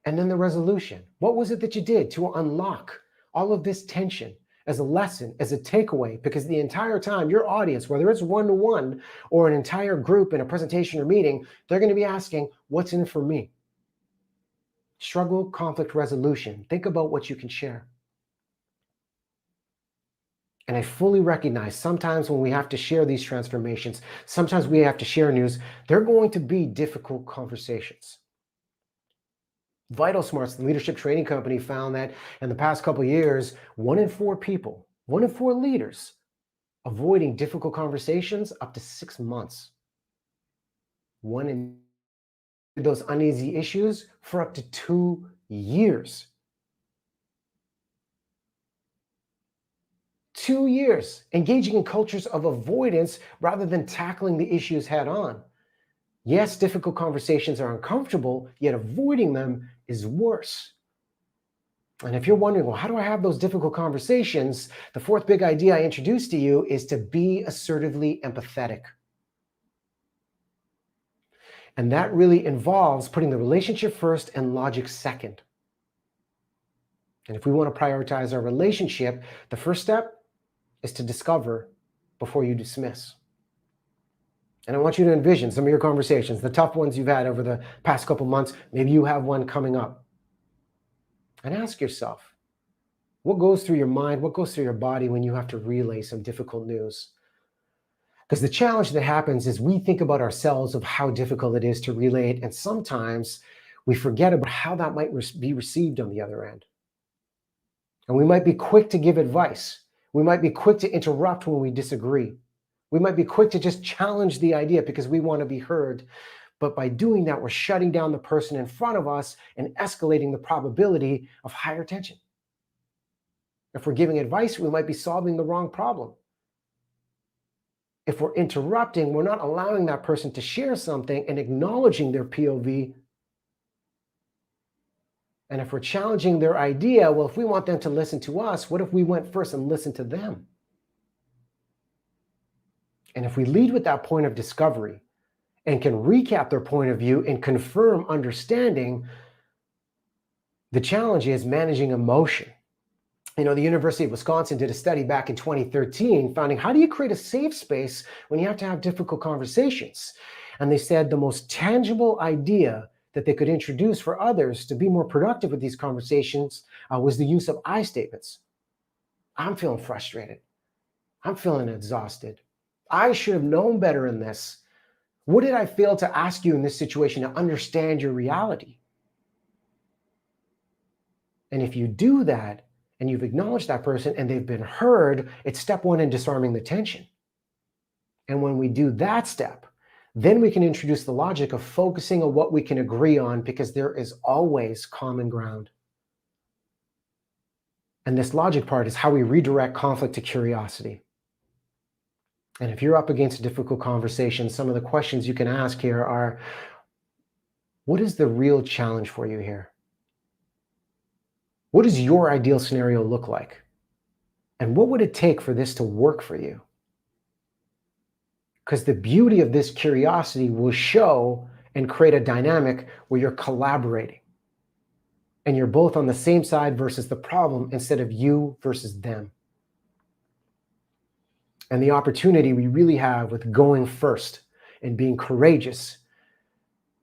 And then the resolution. What was it that you did to unlock all of this tension as a lesson, as a takeaway? Because the entire time, your audience, whether it's one-to-one or an entire group in a presentation or meeting, they're going to be asking, what's in it for me? Struggle, conflict, resolution. Think about what you can share. And I fully recognize sometimes when we have to share these transformations, sometimes we have to share news, they're going to be difficult conversations. Vital Smarts, the leadership training company, found that in the past couple of years, 1 in 4 people, 1 in 4 leaders, avoiding difficult conversations up to 6 months. 1 in those uneasy issues for up to 2 years. 2 years engaging in cultures of avoidance rather than tackling the issues head on. Yes, difficult conversations are uncomfortable, yet avoiding them is worse. And if you're wondering, well, how do I have those difficult conversations? The 4th big idea I introduced to you is to be assertively empathetic. And that really involves putting the relationship first and logic second. And if we want to prioritize our relationship, the first step is to discover before you dismiss. And I want you to envision some of your conversations, the tough ones you've had over the past couple months. Maybe you have one coming up. And ask yourself, what goes through your mind, what goes through your body when you have to relay some difficult news? Because the challenge that happens is we think about ourselves of how difficult it is to relay it, and sometimes we forget about how that might be received on the other end. And we might be quick to give advice. We might be quick to interrupt when we disagree. We might be quick to just challenge the idea because we want to be heard. But by doing that, we're shutting down the person in front of us and escalating the probability of higher tension. If we're giving advice, we might be solving the wrong problem. If we're interrupting, we're not allowing that person to share something and acknowledging their POV. And if we're challenging their idea, well, if we want them to listen to us, what if we went first and listened to them? And if we lead with that point of discovery and can recap their point of view and confirm understanding, the challenge is managing emotion. The University of Wisconsin did a study back in 2013, finding how do you create a safe space when you have to have difficult conversations? And they said the most tangible idea that they could introduce for others to be more productive with these conversations was the use of I statements. I'm feeling frustrated. I'm feeling exhausted. I should have known better in this. What did I fail to ask you in this situation to understand your reality? And if you do that, and you've acknowledged that person and they've been heard, it's step one in disarming the tension. And when we do that step, then we can introduce the logic of focusing on what we can agree on, because there is always common ground. And this logic part is how we redirect conflict to curiosity. And if you're up against a difficult conversation, some of the questions you can ask here are, what is the real challenge for you here? What does your ideal scenario look like? And what would it take for this to work for you? Because the beauty of this curiosity will show and create a dynamic where you're collaborating and you're both on the same side versus the problem instead of you versus them. And the opportunity we really have with going first and being courageous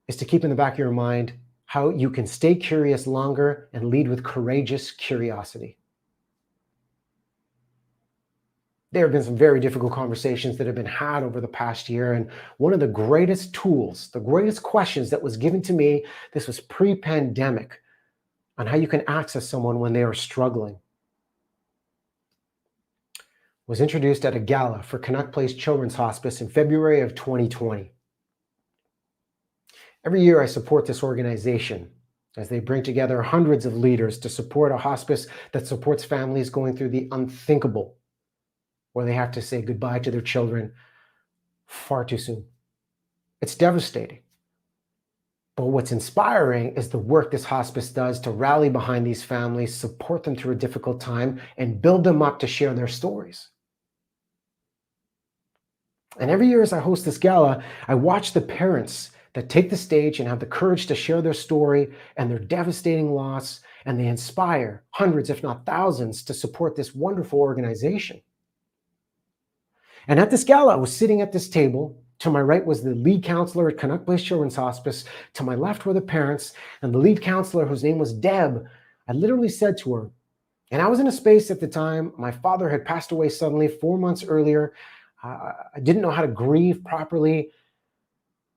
is to keep in the back of your mind how you can stay curious longer and lead with courageous curiosity. There have been some very difficult conversations that have been had over the past year. And one of the greatest tools, the greatest questions that was given to me, this was pre-pandemic, on how you can access someone when they are struggling, was introduced at a gala for Canuck Place Children's Hospice in February of 2020. Every year I support this organization as they bring together hundreds of leaders to support a hospice that supports families going through the unthinkable, where they have to say goodbye to their children far too soon. It's devastating. But what's inspiring is the work this hospice does to rally behind these families, support them through a difficult time, and build them up to share their stories. And every year as I host this gala, I watch the parents that take the stage and have the courage to share their story and their devastating loss, and they inspire hundreds, if not thousands, to support this wonderful organization. And at this gala, I was sitting at this table. To my right was the lead counselor at Canuck Place Children's Hospice. To my left were the parents, and the lead counselor, whose name was Deb, I literally said to her, and I was in a space at the time, my father had passed away suddenly 4 months earlier. I didn't know how to grieve properly.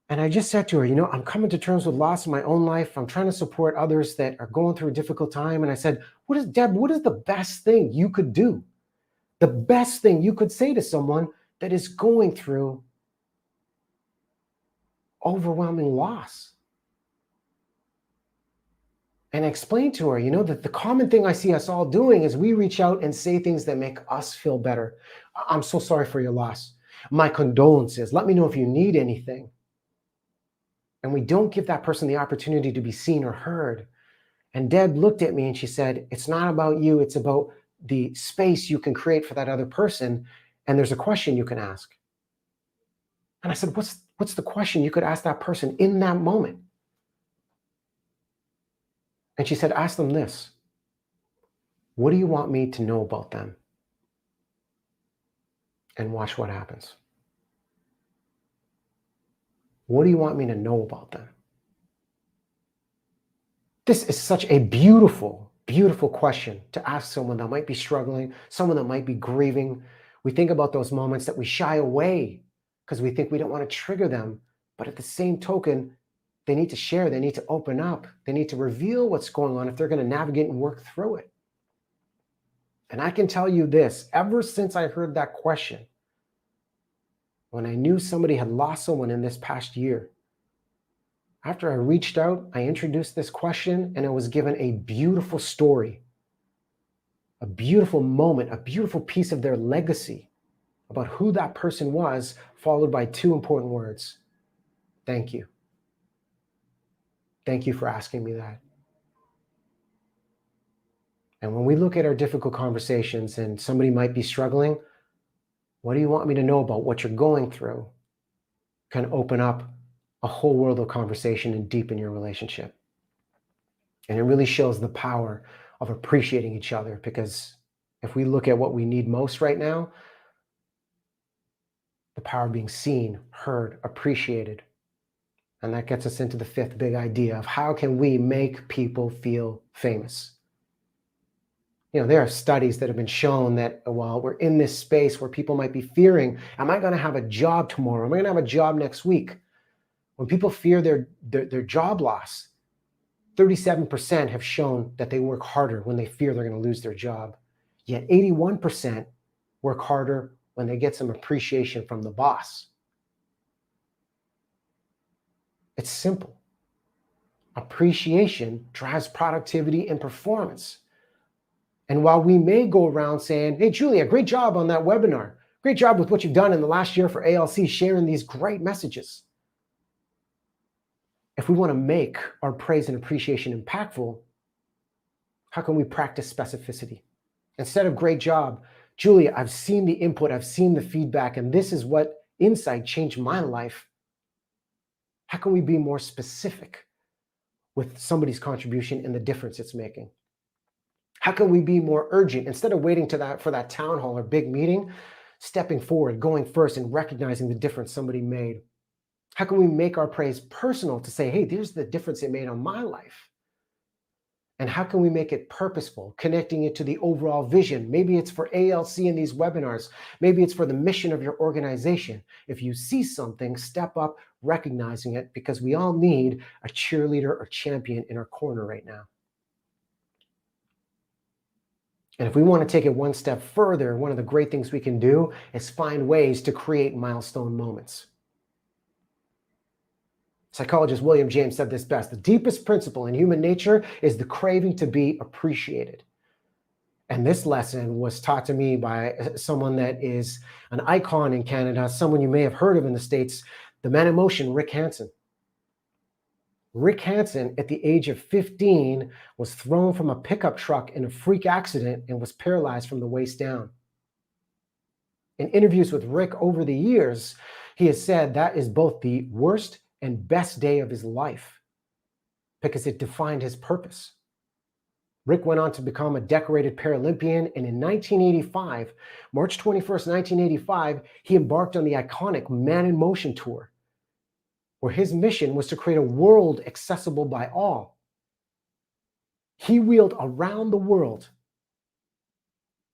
And I just said to her, I'm coming to terms with loss in my own life. I'm trying to support others that are going through a difficult time. And I said, what is the best thing you could do? The best thing you could say to someone that is going through overwhelming loss? And I explained to her, that the common thing I see us all doing is we reach out and say things that make us feel better. I'm so sorry for your loss. My condolences. Let me know if you need anything. And we don't give that person the opportunity to be seen or heard. And Deb looked at me and she said, it's not about you. It's about the space you can create for that other person. And there's a question you can ask. And I said, what's the question you could ask that person in that moment? And she said, ask them this. What do you want me to know about them? And watch what happens. What do you want me to know about them? This is such a beautiful, beautiful question to ask someone that might be struggling, someone that might be grieving. We think about those moments that we shy away because we think we don't want to trigger them. But at the same token, they need to share, they need to open up, they need to reveal what's going on if they're going to navigate and work through it. And I can tell you this, ever since I heard that question, when I knew somebody had lost someone in this past year, after I reached out, I introduced this question and I was given a beautiful story, a beautiful moment, a beautiful piece of their legacy about who that person was, followed by two important words. Thank you. Thank you for asking me that. And when we look at our difficult conversations and somebody might be struggling, what do you want me to know about what you're going through? Can open up a whole world of conversation and deepen your relationship. And it really shows the power of appreciating each other, because if we look at what we need most right now, the power of being seen, heard, appreciated. And that gets us into the fifth big idea of how can we make people feel famous? There are studies that have been shown that while we're in this space where people might be fearing, am I going to have a job tomorrow? Am I going to have a job next week? When people fear their job loss, 37% have shown that they work harder when they fear they're going to lose their job. Yet 81% work harder when they get some appreciation from the boss. It's simple. Appreciation drives productivity and performance. And while we may go around saying, hey, Julia, great job on that webinar. Great job with what you've done in the last year for ALC, sharing these great messages. If we want to make our praise and appreciation impactful, how can we practice specificity? Instead of great job, Julia, I've seen the input, I've seen the feedback, and this is what insight changed my life. How can we be more specific with somebody's contribution and the difference it's making? How can we be more urgent? Instead of waiting for that town hall or big meeting, stepping forward, going first and recognizing the difference somebody made. How can we make our praise personal to say, hey, there's the difference it made on my life? And how can we make it purposeful, connecting it to the overall vision? Maybe it's for ALC in these webinars. Maybe it's for the mission of your organization. If you see something, step up, recognizing it, because we all need a cheerleader or champion in our corner right now. And if we want to take it one step further, one of the great things we can do is find ways to create milestone moments. Psychologist William James said this best: the deepest principle in human nature is the craving to be appreciated. And this lesson was taught to me by someone that is an icon in Canada, someone you may have heard of in the States, the man in motion, Rick Hansen. Rick Hansen, at the age of 15, was thrown from a pickup truck in a freak accident and was paralyzed from the waist down. In interviews with Rick over the years, he has said that is both the worst and best day of his life because it defined his purpose. Rick went on to become a decorated Paralympian, and in 1985, March 21st, 1985, he embarked on the iconic Man in Motion tour, where his mission was to create a world accessible by all. He wheeled around the world,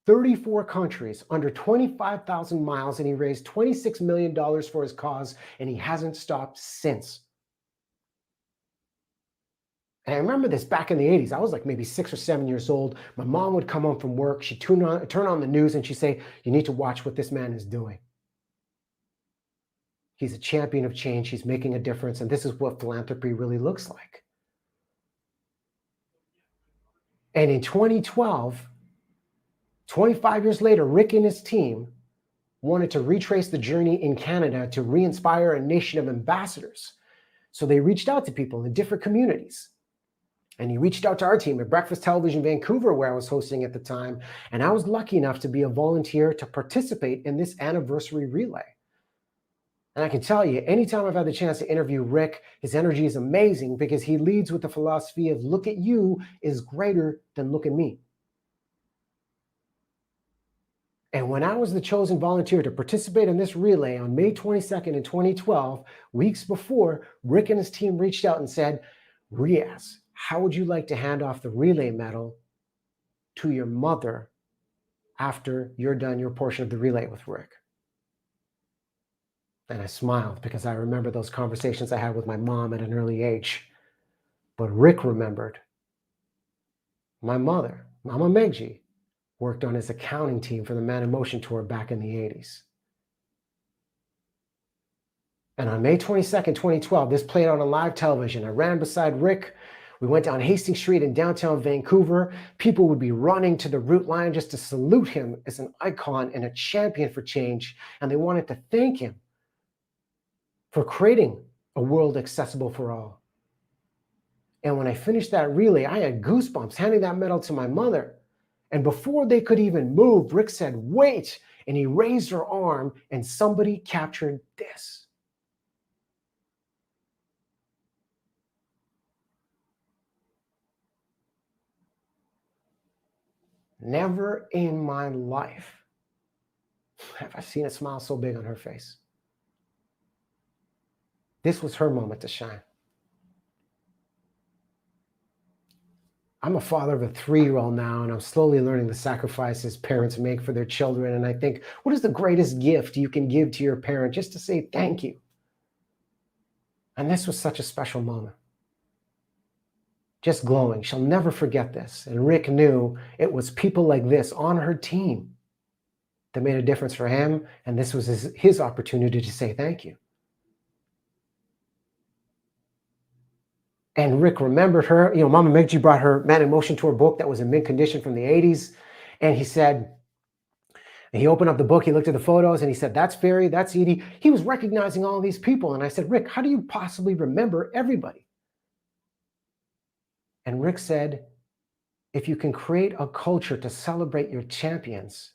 34 countries, under 25,000 miles, and he raised $26 million for his cause, and he hasn't stopped since. And I remember this back in the 80s. I was like maybe 6 or 7 years old. My mom would come home from work. She'd turn on the news, and she'd say, you need to watch what this man is doing. He's a champion of change. He's making a difference. And this is what philanthropy really looks like. And in 2012, 25 years later, Rick and his team wanted to retrace the journey in Canada to re-inspire a nation of ambassadors. So they reached out to people in different communities. And he reached out to our team at Breakfast Television Vancouver, where I was hosting at the time. And I was lucky enough to be a volunteer to participate in this anniversary relay. And I can tell you, anytime I've had the chance to interview Rick, his energy is amazing because he leads with the philosophy of look at you is greater than look at me. And when I was the chosen volunteer to participate in this relay on May 22nd in 2012, weeks before, Rick and his team reached out and said, Riaz, how would you like to hand off the relay medal to your mother after you're done your portion of the relay with Rick? And I smiled because I remember those conversations I had with my mom at an early age. But Rick remembered my mother, Mama Meghji, worked on his accounting team for the Man in Motion tour back in the 80s. And on May 22nd, 2012, this played out on live television. I ran beside Rick We went down Hastings Street in downtown Vancouver. People would be running to the route line just to salute him as an icon and a champion for change. And they wanted to thank him for creating a world accessible for all. And when I finished that relay, I had goosebumps handing that medal to my mother. And before they could even move, Rick said, "Wait." And he raised her arm and somebody captured this. Never in my life have I seen a smile so big on her face. This was her moment to shine. I'm a father of a 3-year-old now, and I'm slowly learning the sacrifices parents make for their children. And I think, what is the greatest gift you can give to your parent? Just to say thank you. And this was such a special moment. Just glowing. She'll never forget this. And Rick knew it was people like this on her team that made a difference for him. And this was his opportunity to say thank you. And Rick remembered her. Mama Meghji brought her Man in Motion tour book that was in mint condition from the 80s. And he said, and he opened up the book, he looked at the photos, and he said, "That's Barry, that's Edie." He was recognizing all these people. And I said, "Rick, how do you possibly remember everybody?" And Rick said, "If you can create a culture to celebrate your champions,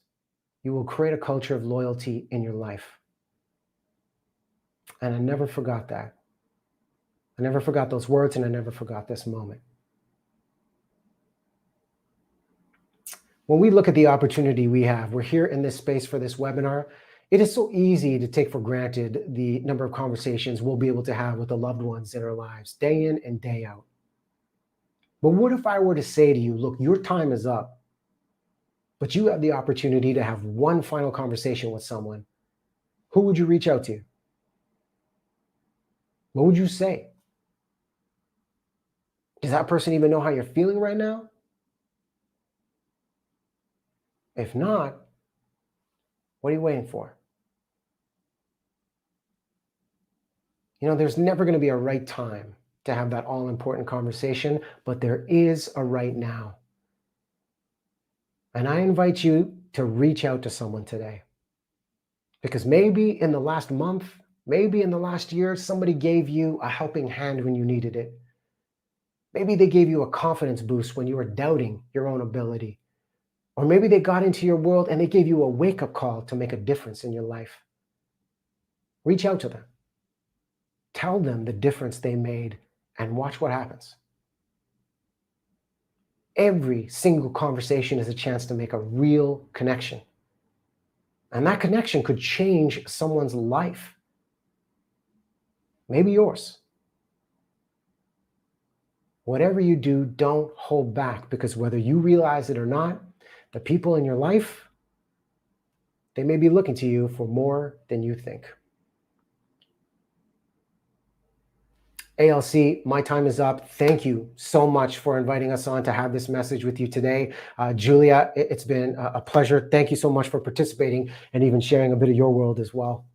you will create a culture of loyalty in your life." And I never forgot that. I never forgot those words, and I never forgot this moment. When we look at the opportunity we have, we're here in this space for this webinar. It is so easy to take for granted the number of conversations we'll be able to have with the loved ones in our lives, day in and day out. But what if I were to say to you, look, your time is up, but you have the opportunity to have one final conversation with someone? Who would you reach out to? What would you say? Does that person even know how you're feeling right now? If not, what are you waiting for? There's never going to be a right time to have that all-important conversation, but there is a right now. And I invite you to reach out to someone today. Because maybe in the last month, maybe in the last year, somebody gave you a helping hand when you needed it. Maybe they gave you a confidence boost when you were doubting your own ability. Or maybe they got into your world and they gave you a wake-up call to make a difference in your life. Reach out to them. Tell them the difference they made and watch what happens. Every single conversation is a chance to make a real connection. And that connection could change someone's life. Maybe yours. Whatever you do, don't hold back, because whether you realize it or not, the people in your life, they may be looking to you for more than you think. ALC, my time is up. Thank you so much for inviting us on to have this message with you today. Julia, it's been a pleasure. Thank you so much for participating and even sharing a bit of your world as well.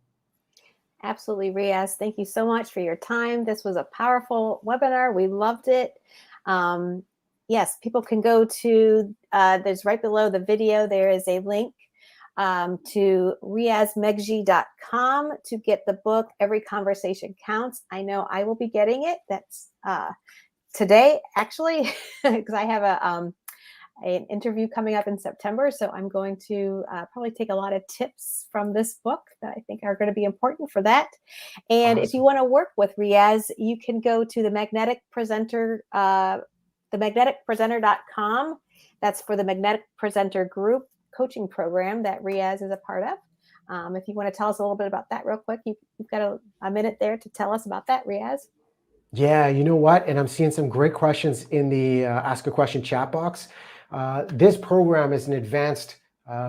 Absolutely, Riaz. Thank you so much for your time. This was a powerful webinar. We loved it. Yes, people can go to, there's right below the video, there is a link to riazmeghji.com to get the book, Every Conversation Counts. I know I will be getting it. That's today, actually, because I have an interview coming up in September. So I'm going to probably take a lot of tips from this book that I think are going to be important for that. And If you want to work with Riaz, you can go to the Magnetic Presenter, themagneticpresenter.com. That's for the Magnetic Presenter Group coaching program that Riaz is a part of. If you want to tell us a little bit about that real quick, you've got a minute there to tell us about that, Riaz. Yeah, you know what? And I'm seeing some great questions in the Ask a Question chat box. This program is an advanced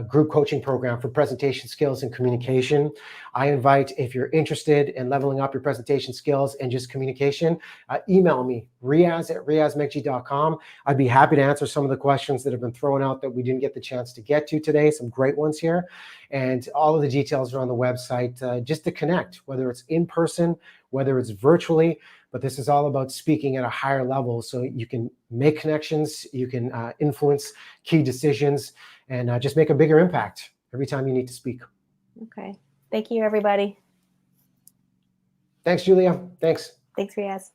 group coaching program for presentation skills and communication. I invite, if you're interested in leveling up your presentation skills and just communication, email me, riaz@riazmeghji.com. I'd be happy to answer some of the questions that have been thrown out that we didn't get the chance to get to today. Some great ones here. And all of the details are on the website just to connect, whether it's in person, whether it's virtually. but this is all about speaking at a higher level so you can make connections, you can influence key decisions, and just make a bigger impact every time you need to speak. Okay. Thank you, everybody. Thanks, Julia. Thanks. Thanks, Riaz.